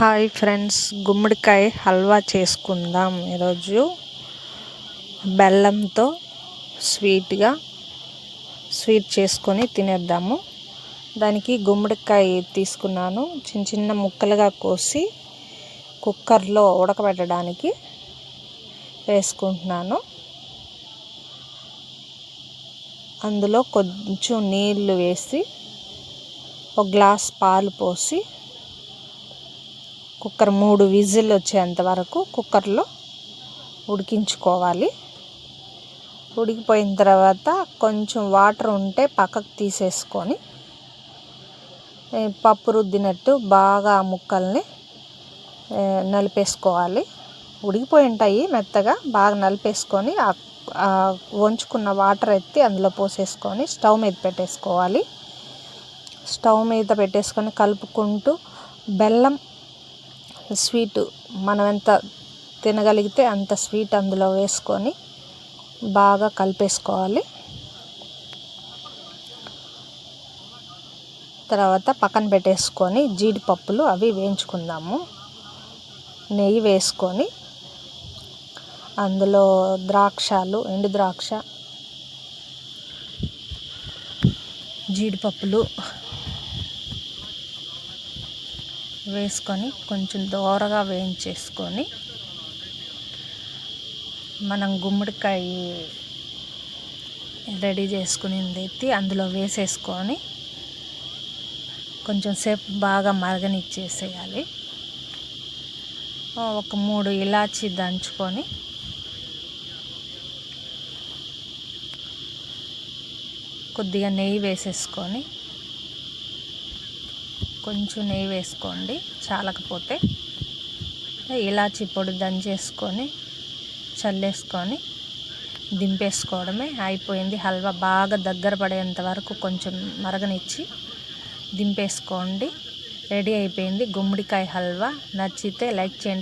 Hi friends, గుమ్మడికాయ హల్వా చేసుకుందాం. ఈరోజు బెల్లంతో స్వీట్ చేసుకొని తినేద్దాము. దానికి గుమ్మడికాయ తీసుకున్నాను, చిన్న చిన్న ముక్కలుగా కోసి కుక్కర్లో ఉడకబెట్టడానికి వేసుకుంటున్నాను. అందులో కొంచెం నీళ్లు వేసి ఒక గ్లాస్ పాలు పోసి కుక్కర్ 3 విజిల్ వచ్చేంత వరకు కుక్కర్లో ఉడికించుకోవాలి. ఉడికిపోయిన తర్వాత కొంచెం వాటర్ ఉంటే పక్కకు తీసేసుకొని పప్పు రుద్దినట్టు బాగా ముక్కల్ని నలిపేసుకోవాలి. ఉడికిపోయి ఉంటాయి మెత్తగా, బాగా నలిపేసుకొని వంచుకున్న వాటర్ ఎత్తి అందులో పోసేసుకొని స్టవ్ మీద పెట్టేసుకోవాలి. స్టవ్ మీద పెట్టేసుకొని కలుపుకుంటూ బెల్లం స్వీటు మనం ఎంత తినగలిగితే అంత స్వీట్ అందులో వేసుకొని బాగా కలిపేసుకోవాలి. తర్వాత పక్కన పెట్టేసుకొని జీడిపప్పులు అవి వేయించుకుందాము. నెయ్యి వేసుకొని అందులో ఎండు ద్రాక్ష, జీడిపప్పులు వేసుకొని కొంచెం దోరగా వేయించేసుకొని మనం గుమ్మడికాయ రెడీ చేసుకునింది ఎత్తి అందులో వేసేసుకొని కొంచెం సేపు బాగా మరగనిచ్చేసేయాలి. ఒక 3 ఇలాచీ దంచుకొని కొద్దిగా నెయ్యి వేసేసుకొని, కొంచెం నెయ్యి వేసుకోండి చాలకపోతే, ఇలాచీ పొడి దంచేసుకొని చల్లేసుకొని దింపేసుకోవడమే. అయిపోయింది. హల్వా బాగా దగ్గర పడేంత వరకు కొంచెం మరగనిచ్చి దింపేసుకోండి. రెడీ అయిపోయింది గుమ్మడికాయ హల్వా. నచ్చితే లైక్ చేయండి.